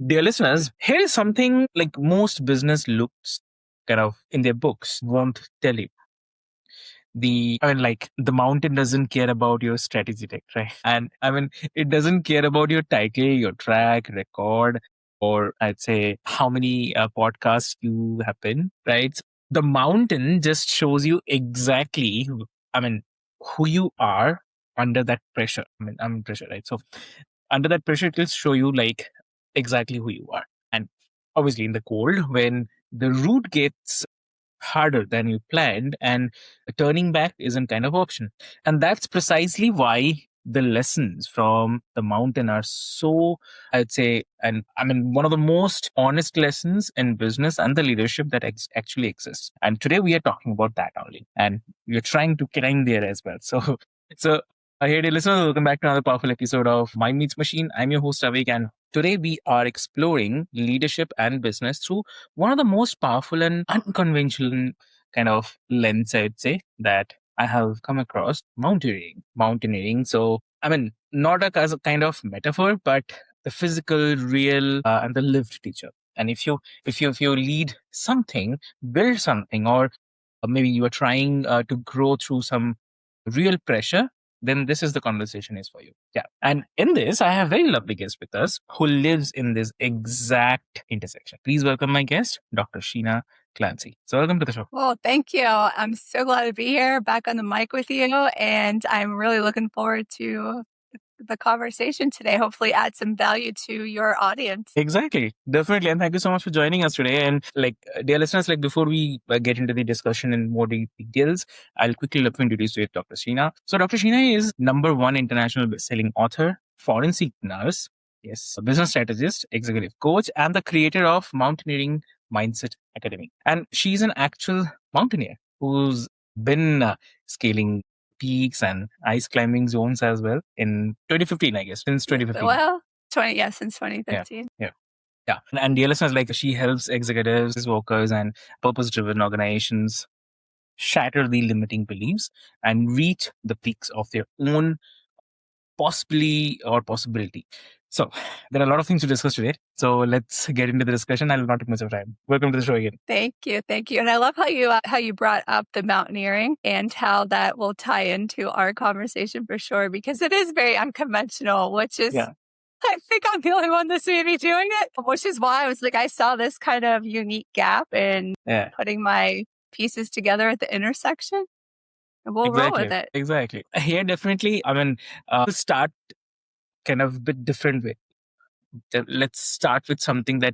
Dear listeners, here is something like most business looks kind of in their books won't tell you. The mountain doesn't care about your strategy tech, right? And it doesn't care about your title, your track record, or I'd say how many podcasts you have been, right? The mountain just shows you exactly, I mean, who you are under that pressure. I'm pressure, right? So under that pressure, it will show you like exactly who you are. And obviously in the cold, when the route gets harder than you planned and turning back isn't kind of option, and that's precisely why the lessons from the mountain are so, I'd say, and one of the most honest lessons in business and the leadership that actually exists. And today we are talking about that only, and we're trying to climb there as well. So hey dear listeners, welcome back to another powerful episode of Mind Meets Machine. I'm your host Avik, and today we are exploring leadership and business through one of the most powerful and unconventional kind of lens, I'd say, that I have come across: mountaineering. Mountaineering. So, not as a kind of metaphor, but the physical, real, and the lived teacher. And if you lead something, build something, or maybe you are trying to grow through some real pressure, then this is the conversation is for you. Yeah. And in this, I have a very lovely guest with us who lives in this exact intersection. Please welcome my guest, Dr. Shanea Clancy. So welcome to the show. Well, thank you. I'm so glad to be here back on the mic with you. And I'm really looking forward to the conversation today. Hopefully add some value to your audience. Exactly. Definitely. And thank you so much for joining us today. And dear listeners, before we get into the discussion in more details, I'll quickly let me introduce you to Dr. Shanea. So Dr. Shanea is #1 international best-selling author, forensic nurse, yes, a business strategist, executive coach, and the creator of Mountaineering Mindset Academy. And she's an actual mountaineer who's been scaling peaks and ice climbing zones as well in 2015, I guess, since 2015. Well, since 2015. Yeah. And dear listeners, she helps executives, workers, and purpose-driven organizations shatter the limiting beliefs and reach the peaks of their own possibility. So there are a lot of things to discuss today. So let's get into the discussion. I'll not take much of time. Welcome to the show again. Thank you. And I love how you brought up the mountaineering and how that will tie into our conversation for sure, because it is very unconventional, which is, yeah. I think I'm the only one that's maybe doing it, which is why I was like, I saw this kind of unique gap in putting my pieces together at the intersection. And we'll roll with it. Exactly. Here, definitely, we'll start kind of a bit different way. Let's start with something that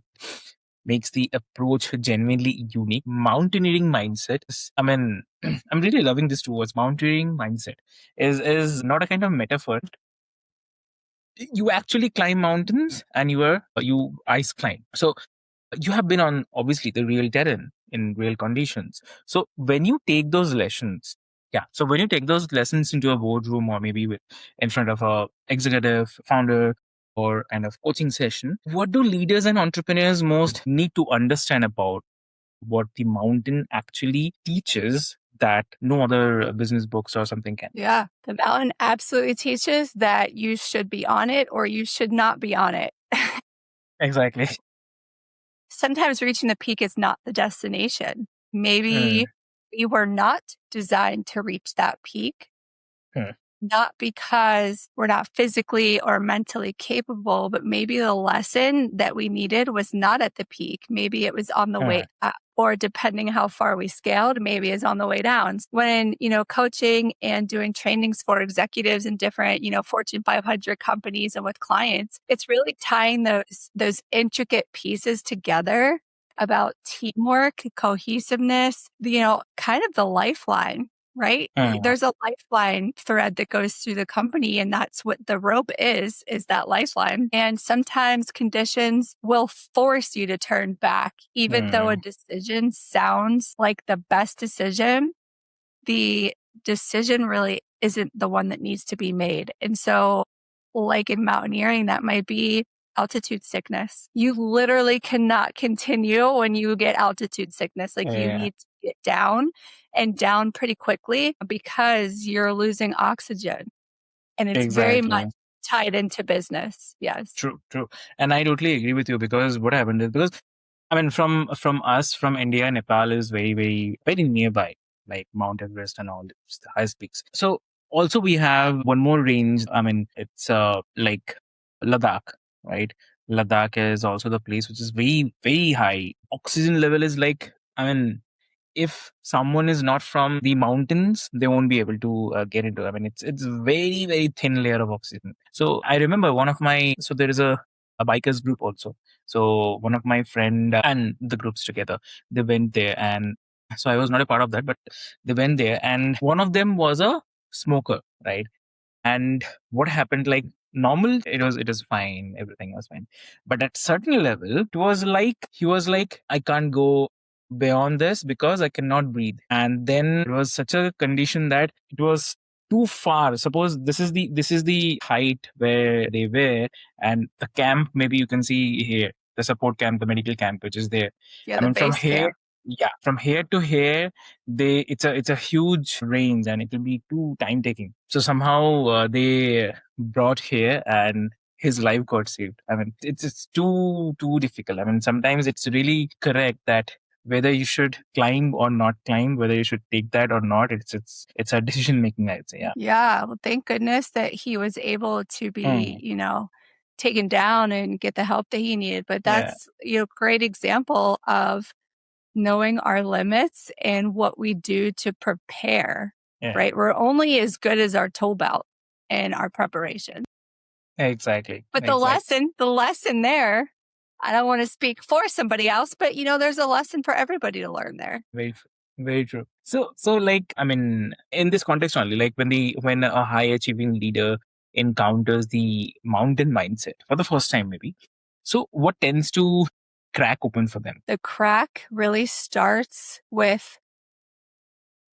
makes the approach genuinely unique. Mountaineering mindset. I'm really loving this towards mountaineering mindset is not a kind of metaphor. You actually climb mountains and you ice climb. So you have been on obviously the real terrain in real conditions. So when you take those lessons, into a boardroom or maybe in front of a executive founder or kind of coaching session, what do leaders and entrepreneurs most need to understand about what the mountain actually teaches that no other business books or something can? Yeah, the mountain absolutely teaches that you should be on it or you should not be on it. Exactly. Sometimes reaching the peak is not the destination. Maybe we were not designed to reach that peak. Not because we're not physically or mentally capable, but maybe the lesson that we needed was not at the peak. Maybe it was on the way up, or depending how far we scaled, maybe it's on the way down. When, coaching and doing trainings for executives in different, Fortune 500 companies and with clients, it's really tying those intricate pieces together about teamwork, cohesiveness, kind of the lifeline. Right? There's a lifeline thread that goes through the company, and that's what the rope is that lifeline. And sometimes conditions will force you to turn back, even though a decision sounds like the best decision. The decision really isn't the one that needs to be made. And so, like in mountaineering, that might be altitude sickness. You literally cannot continue when you get altitude sickness. You need to get down and down pretty quickly because you're losing oxygen. And it's very much tied into business. Yes. True. And I totally agree with you, because what happened is, because I mean, from us, from India, Nepal is very nearby, like Mount Everest and all the highest peaks. So also we have one more range. I mean, it's like Ladakh, right? Ladakh is also the place which is very high. Oxygen level is like, I mean, if someone is not from the mountains, they won't be able to get into. I mean, it's very thin layer of oxygen. So I remember so there is a bikers group also. So one of my friend and the groups together, they went there, and so I was not a part of that, but they went there, and one of them was a smoker, right? And what happened, like, normal, it was fine, everything was fine, but at certain level, it was like he was like, I can't go beyond this because I cannot breathe. And then it was such a condition that it was too far. Suppose this is the height where they were, and the camp, maybe you can see here, the support camp, the medical camp which is there. Yeah, I the mean, from base here, camp. yeah, from here to here, it's a huge range, and it will be too time taking. So somehow they brought here, and his life got saved. I mean, it's too difficult. I mean, sometimes it's really correct that whether you should climb or not climb, whether you should take that or not, it's a decision making, I'd say. Yeah. Yeah. Well, thank goodness that he was able to be, Mm, taken down and get the help that he needed. But yeah. that's, great example of knowing our limits and what we do to prepare, Yeah. right? We're only as good as our tool belt and our preparation. Exactly. But Exactly. the lesson there, I don't want to speak for somebody else, but there's a lesson for everybody to learn there. Very true. Very true. So like, I mean, in this context only, like when a high achieving leader encounters the mountain mindset for the first time, maybe. So what tends to crack open for them? The crack really starts with,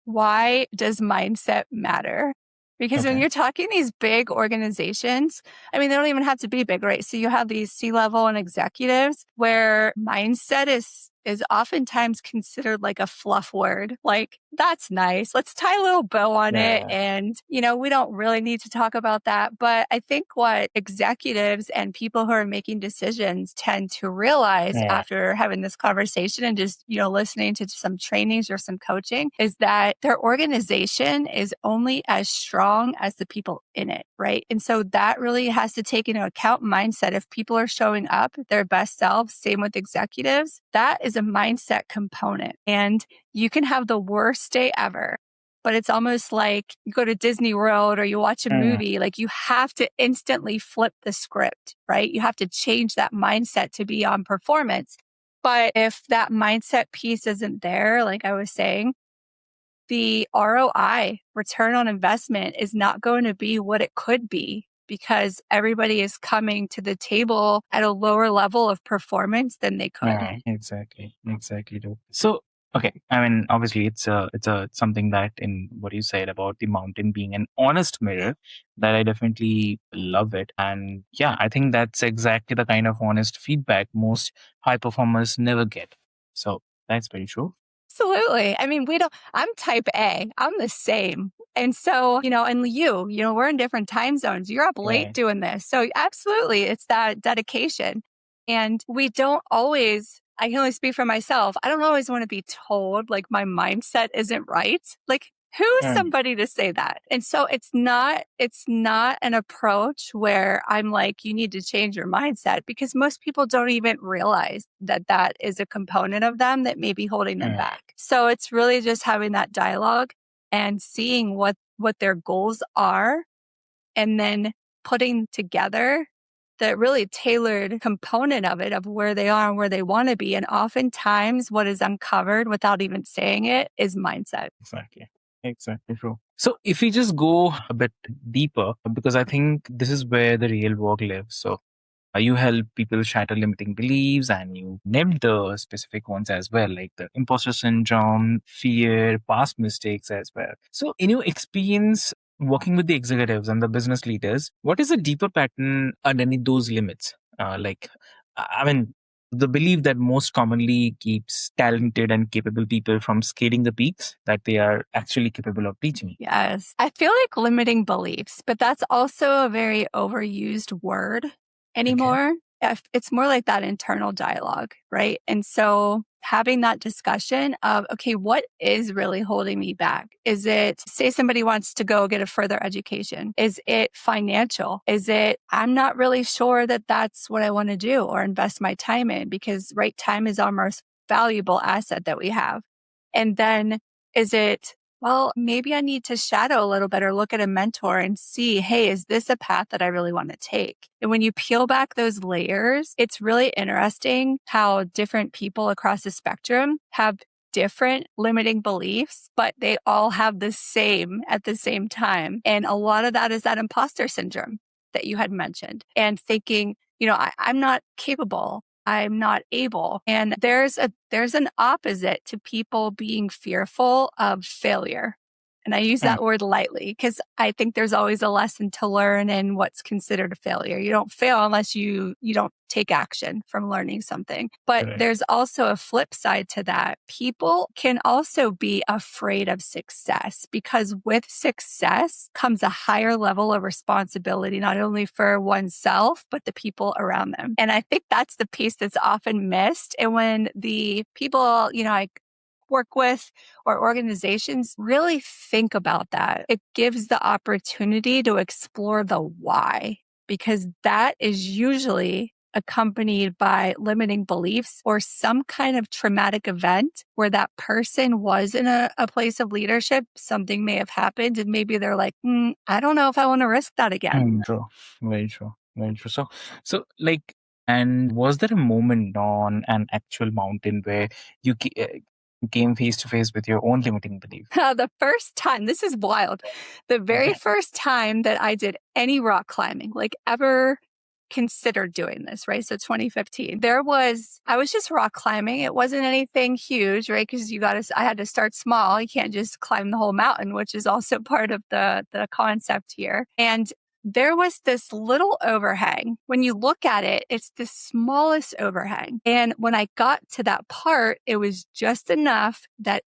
why does mindset matter? Because when Okay. you're talking these big organizations, I mean, they don't even have to be big, right? So you have these C-level and executives where mindset is oftentimes considered like a fluff word. Like, that's nice. Let's tie a little bow on it. Yeah. And, we don't really need to talk about that. But I think what executives and people who are making decisions tend to realize Yeah. after having this conversation and just, listening to some trainings or some coaching is that their organization is only as strong as the people in it, right? And so that really has to take into account mindset. If people are showing up their best selves, same with executives, that is a mindset component. And you can have the worst day ever, but it's almost like you go to Disney World or you watch a Mm, movie, like you have to instantly flip the script, right? You have to change that mindset to be on performance. But if that mindset piece isn't there, like I was saying, the ROI, return on investment, is not going to be what it could be because everybody is coming to the table at a lower level of performance than they could. yeah. Exactly. Though. So okay, I mean, obviously, it's a something that, in what you said about the mountain being an honest mirror, that I definitely love it. And yeah, I think that's exactly the kind of honest feedback most high performers never get. So that's very true. Absolutely. I mean, I'm type A. I'm the same. And so, and we're in different time zones. You're up late Yeah. doing this. So absolutely, it's that dedication. And we don't always, I can only speak for myself. I don't always want to be told like my mindset isn't right. Like, who's Mm, somebody to say that? And so it's not an approach where I'm like, you need to change your mindset, because most people don't even realize that that is a component of them that may be holding them mm, back. So it's really just having that dialogue and seeing what their goals are, and then putting together the really tailored component of it, of where they are and where they want to be. And oftentimes what is uncovered without even saying it is mindset. exactly. Exactly true. So if we just go a bit deeper, because I think this is where the real work lives. So you help people shatter limiting beliefs, and you named the specific ones as well, like the imposter syndrome, fear, past mistakes as well. So, in your experience working with the executives and the business leaders, what is the deeper pattern underneath those limits? Like, I mean, the belief that most commonly keeps talented and capable people from scaling the peaks that they are actually capable of reaching. Yes. I feel like limiting beliefs, but that's also a very overused word anymore. It's more like that internal dialogue, right? And so having that discussion of, okay, what is really holding me back? Is it, say somebody wants to go get a further education? Is it financial? Is it, I'm not really sure that that's what I want to do or invest my time in, because right, time is our most valuable asset that we have. And then is it, well, maybe I need to shadow a little bit or look at a mentor and see, hey, is this a path that I really want to take? And when you peel back those layers, it's really interesting how different people across the spectrum have different limiting beliefs, but they all have the same at the same time. And a lot of that is that imposter syndrome that you had mentioned, and thinking, I'm not capable. I'm not able. And there's an opposite to people being fearful of failure. And I use that word lightly because I think there's always a lesson to learn in what's considered a failure. You don't fail unless you don't take action from learning something. But there's also a flip side to that. People can also be afraid of success, because with success comes a higher level of responsibility, not only for oneself, but the people around them. And I think that's the piece that's often missed. And when the people, I work with or organizations really think about that, it gives the opportunity to explore the why, because that is usually accompanied by limiting beliefs or some kind of traumatic event where that person was in a place of leadership. Something may have happened and maybe they're like, I don't know if I want to risk that again. True. Very true. Very true. So and was there a moment on an actual mountain where you came face to face with your own limiting belief? The first time, this is wild. The very first time that I did any rock climbing, like ever considered doing this, right? So 2015, I was just rock climbing. It wasn't anything huge, right? Because I had to start small. You can't just climb the whole mountain, which is also part of the concept here. And there was this little overhang. When you look at it, it's the smallest overhang. And when I got to that part, it was just enough that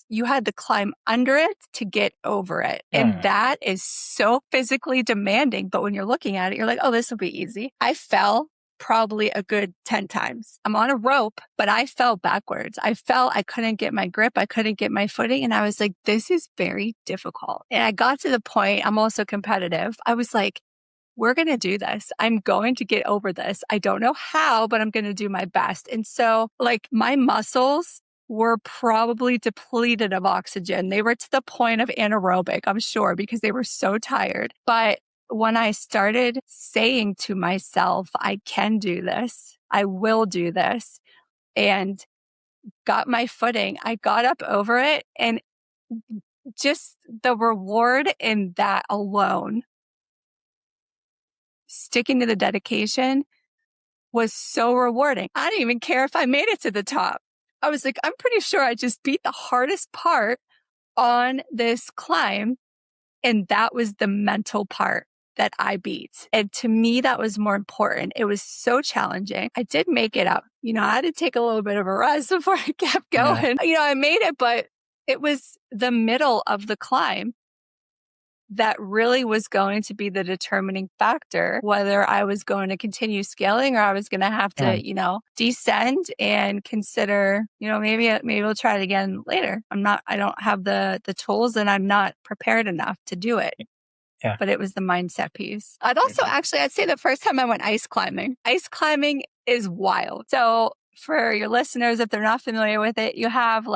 you had to climb under it to get over it. And that is so physically demanding. But when you're looking at it, you're like, oh, this will be easy. I fell probably a good 10 times. I'm on a rope, but I fell backwards. I couldn't get my grip. I couldn't get my footing. And I was like, this is very difficult. And I got to the point, I'm also competitive. I was like, we're going to do this. I'm going to get over this. I don't know how, but I'm going to do my best. And so my muscles were probably depleted of oxygen. They were to the point of anaerobic, I'm sure, because they were so tired. But when I started saying to myself, I can do this, I will do this, and got my footing, I got up over it, and just the reward in that alone, sticking to the dedication, was so rewarding. I didn't even care if I made it to the top. I was like, I'm pretty sure I just beat the hardest part on this climb. And that was the mental part that I beat. And to me, that was more important. It was so challenging. I did make it up. I had to take a little bit of a rest before I kept going. I made it, but it was the middle of the climb that really was going to be the determining factor, whether I was going to continue scaling or I was going to have to, descend and consider, maybe we'll try it again later. I don't have the tools and I'm not prepared enough to do it. Yeah. But it was the mindset piece. I'd say the first time I went ice climbing is wild. So for your listeners, if they're not familiar with it, you have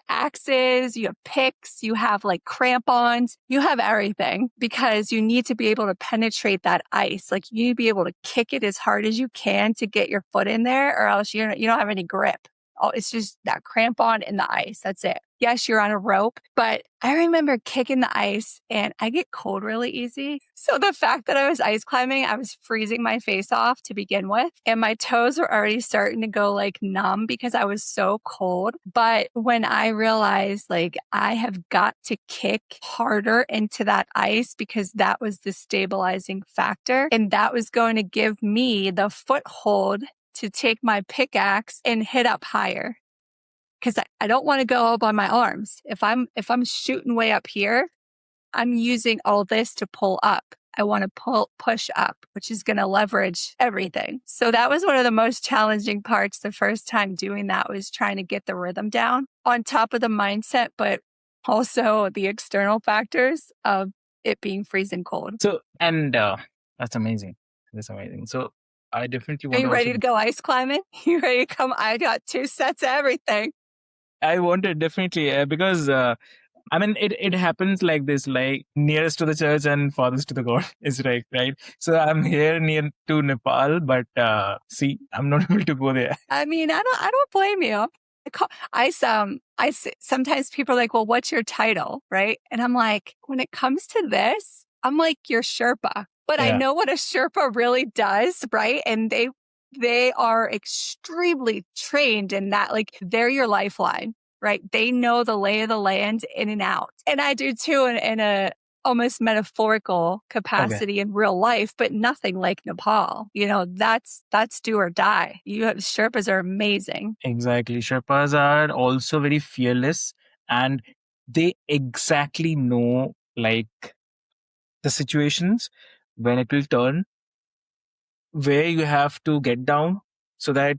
axes, you have picks, you have crampons, you have everything, because you need to be able to penetrate that ice. You need to be able to kick it as hard as you can to get your foot in there, or else you don't have any grip. Oh, it's just that crampon in the ice. That's it. Yes, you're on a rope, but I remember kicking the ice and I get cold really easy. So the fact that I was ice climbing, I was freezing my face off to begin with, and my toes were already starting to go numb because I was so cold. But when I realized I have got to kick harder into that ice, because that was the stabilizing factor and that was going to give me the foothold to take my pickaxe and hit up higher because I don't want to go up on my arms. If I'm shooting way up here, I'm using all this to pull up. I want to push up, which is going to leverage everything. So that was one of the most challenging parts the first time doing that, was trying to get the rhythm down on top of the mindset, but also the external factors of it being freezing cold. So, and that's amazing. That's amazing. So I definitely Are want you to ready also, to go ice climbing? You ready to come? I got 2 sets of everything. I wanted definitely because I mean, it happens like this, like nearest to the church and farthest to the God is right. So I'm here near to Nepal, but see, I'm not able to go there. I mean, I don't blame you. Sometimes people are like, well, what's your title? Right. And I'm like, when it comes to this, I'm like your Sherpa, but I Yeah, know what a Sherpa really does. Right. And they are extremely trained in that. Like, they're your lifeline, right? They know the lay of the land in and out. And I do too, in a almost metaphorical okay, capacity in real life, but nothing like Nepal. You know, that's do or die. Sherpas are amazing. exactly. Sherpas are also very fearless, and they exactly know like the situations when it will turn, where you have to get down so that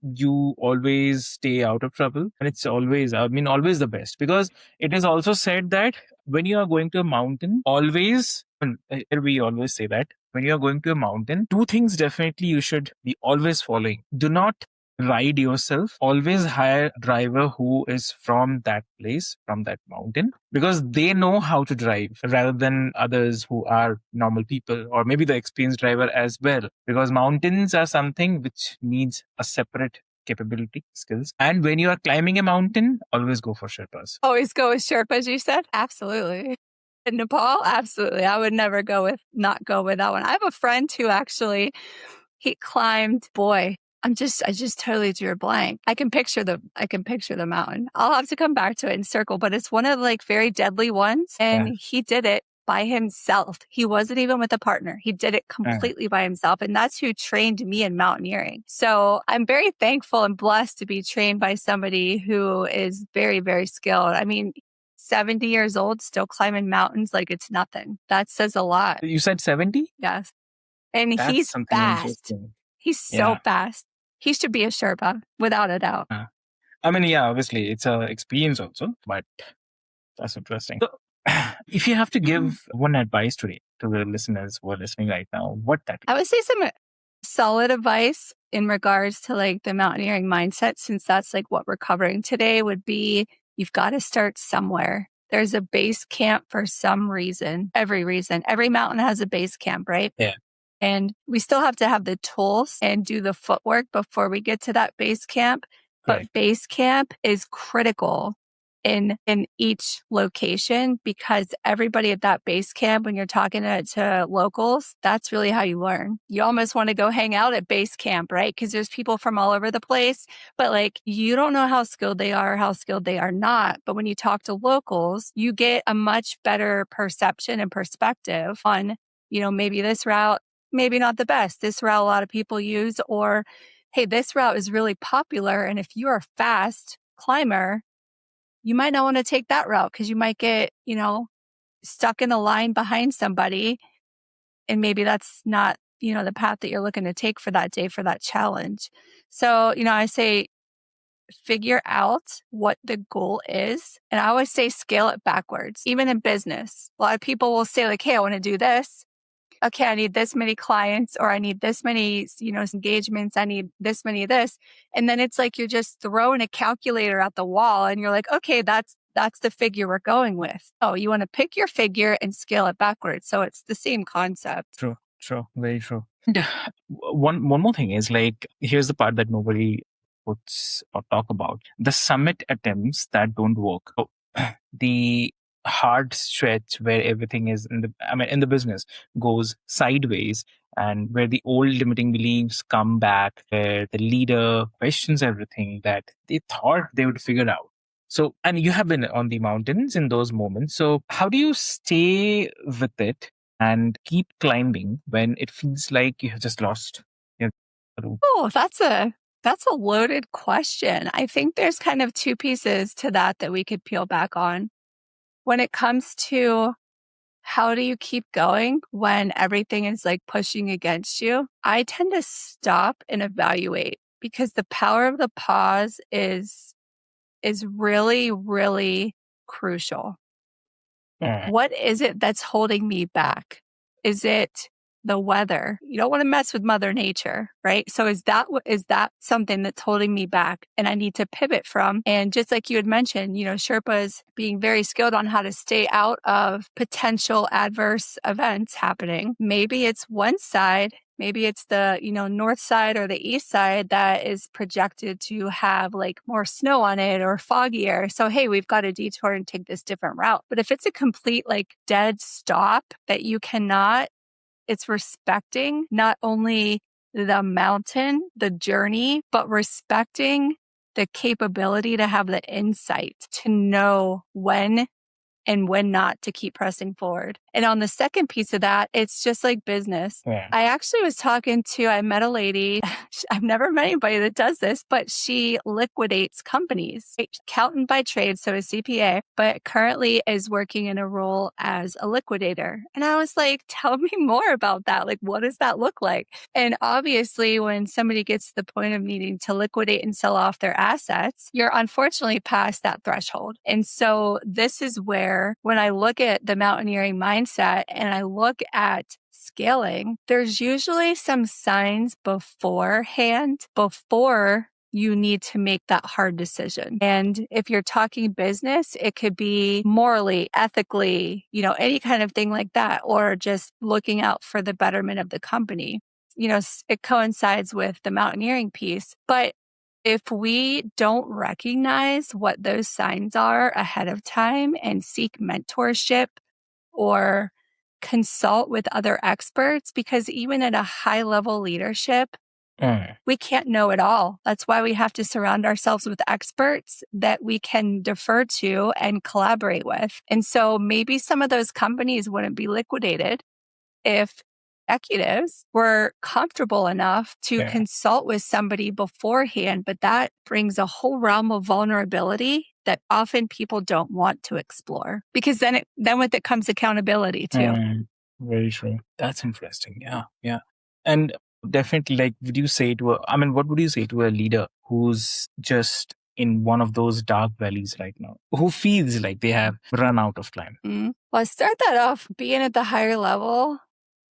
you always stay out of trouble. And it's always, I mean, always the best, because it is also said that when you are going to a mountain, always, and here we always say that when you are going to a mountain, two things definitely you should be always following. Do not ride yourself. Always hire a driver who is from that place, from that mountain, because they know how to drive rather than others who are normal people, or maybe the experienced driver as well, because mountains are something which needs a separate capability, skills. And when you are climbing a mountain, always go for Sherpas. Always go with Sherpas, you said? Absolutely. In Nepal, absolutely. I would never not go with that one. I have a friend who actually, he climbed, boy, I just totally drew a blank. I can picture the mountain. I'll have to come back to it in circle, but it's one of like very deadly ones. And Yeah. he did it by himself. He wasn't even with a partner. He did it completely by himself. And that's who trained me in mountaineering. So I'm very thankful and blessed to be trained by somebody who is very, very skilled. I mean, 70 years old, still climbing mountains like it's nothing. That says a lot. You said 70? Yes. And That's he's something fast. interesting. He's so Yeah. fast. He should be a Sherpa, without a doubt. I mean, yeah, obviously it's a experience also, but that's interesting. So, if you have to give one advice today to the listeners who are listening right now, what that I would say some solid advice in regards to like the mountaineering mindset, since that's like what we're covering today, would be you've got to start somewhere. There's a base camp for some reason. Every mountain has a base camp, right? Yeah. And we still have to have the tools and do the footwork before we get to that base camp. But base camp is critical in each location, because everybody at that base camp, when you're talking to locals, that's really how you learn. You almost want to go hang out at base camp, right? Because there's people from all over the place, but like, you don't know how skilled they are, how skilled they are not. But when you talk to locals, you get a much better perception and perspective on, maybe this route, maybe not the best. This route a lot of people use, or hey, this route is really popular. And if you're a fast climber, you might not want to take that route because you might get, stuck in a line behind somebody. And maybe that's not, the path that you're looking to take for that day, for that challenge. So, I say figure out what the goal is. And I always say scale it backwards, even in business. A lot of people will say like, hey, I want to do this. Okay, I need this many clients, or I need this many, engagements. I need this many of this. And then it's like, you're just throwing a calculator at the wall and you're like, okay, that's the figure we're going with. Oh, you want to pick your figure and scale it backwards. So it's the same concept. True, very true. And one more thing is like, here's the part that nobody puts or talk about: the summit attempts that don't work. So, the hard stretch where everything is in the business goes sideways, and where the old limiting beliefs come back, where the leader questions everything that they thought they would figure out. So, and you have been on the mountains in those moments. So how do you stay with it and keep climbing when it feels like you have just lost? Oh, that's a loaded question. I think there's kind of two pieces to that we could peel back on. When it comes to how do you keep going when everything is like pushing against you, I tend to stop and evaluate because the power of the pause is really, really crucial. What is it that's holding me back? Is it the weather? You don't want to mess with Mother Nature, right? So is that something that's holding me back and I need to pivot from? And just like you had mentioned, Sherpas being very skilled on how to stay out of potential adverse events happening. Maybe it's one side. Maybe it's the, north side or the east side that is projected to have like more snow on it or foggier. So, hey, we've got to detour and take this different route. But if it's a complete like dead stop that you cannot, it's respecting not only the mountain, the journey, but respecting the capability to have the insight to know when and when not to keep pressing forward. And on the second piece of that, it's just like business. Yeah. I met a lady, I've never met anybody that does this, but she liquidates companies. Accountant by trade, so a CPA, but currently is working in a role as a liquidator. And I was like, tell me more about that. Like, what does that look like? And obviously, when somebody gets to the point of needing to liquidate and sell off their assets, you're unfortunately past that threshold. And so this is where when I look at the mountaineering mindset and I look at scaling, there's usually some signs beforehand before you need to make that hard decision. And if you're talking business, it could be morally, ethically, any kind of thing like that, or just looking out for the betterment of the company. It coincides with the mountaineering piece, but if we don't recognize what those signs are ahead of time and seek mentorship or consult with other experts, because even at a high level leadership, we can't know it all. That's why we have to surround ourselves with experts that we can defer to and collaborate with. And so maybe some of those companies wouldn't be liquidated if executives were comfortable enough to consult with somebody beforehand, but that brings a whole realm of vulnerability that often people don't want to explore because then with it comes accountability too. Very true. That's interesting. Yeah. Yeah. And definitely, like, what would you say to a leader who's just in one of those dark valleys right now, who feels like they have run out of time? Well, I start that off being at the higher level.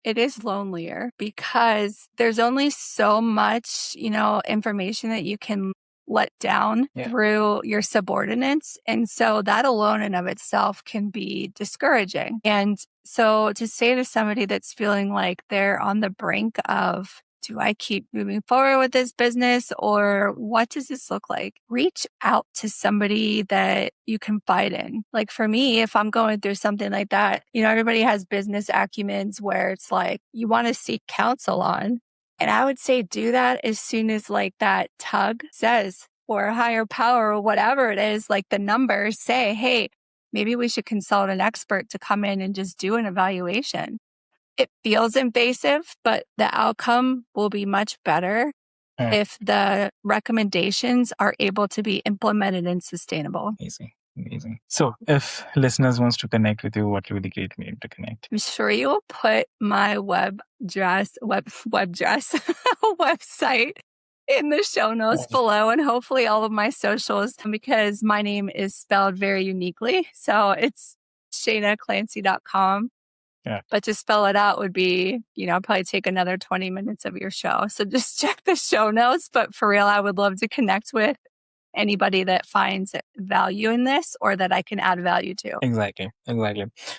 It is lonelier because there's only so much, information that you can let down through your subordinates. And so that alone in of itself can be discouraging. And so to say to somebody that's feeling like they're on the brink of, do I keep moving forward with this business or what does this look like? Reach out to somebody that you confide in. Like for me, if I'm going through something like that, everybody has business acumens where it's like you want to seek counsel on. And I would say do that as soon as like that tug says, or a higher power or whatever it is, like the numbers say, hey, maybe we should consult an expert to come in and just do an evaluation. It feels invasive, but the outcome will be much better if the recommendations are able to be implemented and sustainable. Amazing. So if listeners wants to connect with you, what would be great way to connect? I'm sure you will put my website in the show notes below and hopefully all of my socials because my name is spelled very uniquely. So it's ShaneaClancy.com. Yeah. But to spell it out would be, probably take another 20 minutes of your show. So just check the show notes. But for real, I would love to connect with anybody that finds value in this or that I can add value to. Exactly.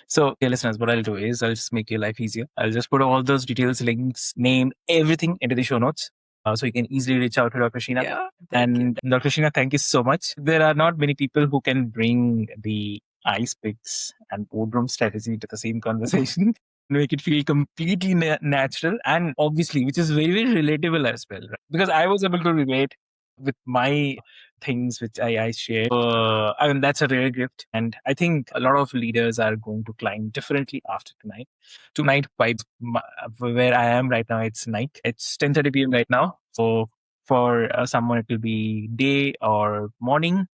So, listeners, what I'll do is I'll just make your life easier. I'll just put all those details, links, name, everything into the show notes. So you can easily reach out to Dr. Sheena. Yeah, and Dr. Sheena, thank you so much. There are not many people who can bring the ice picks and boardroom strategy to the same conversation, make it feel completely natural and obviously, which is very, very relatable as well. Right? Because I was able to relate with my things which I share. That's a rare gift. And I think a lot of leaders are going to climb differently after tonight. Tonight, where I am right now, it's night. It's 10:30 p.m. right now. So for someone, it will be day or morning.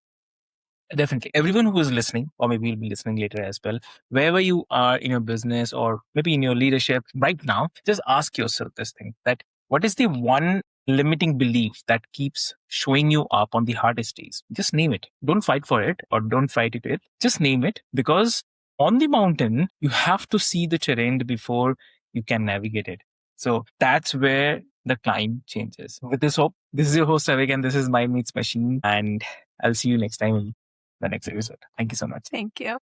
Definitely. Everyone who is listening, or maybe will be listening later as well, wherever you are in your business or maybe in your leadership right now, just ask yourself this thing, that what is the one limiting belief that keeps showing you up on the hardest days? Just name it. Don't fight for it or don't fight it. Just name it, because on the mountain, you have to see the terrain before you can navigate it. So that's where the climb changes. With this hope, this is your host, Avik, and this is Mind Meets Machine. And I'll see you next time in the next episode. Thank you so much. Thank you.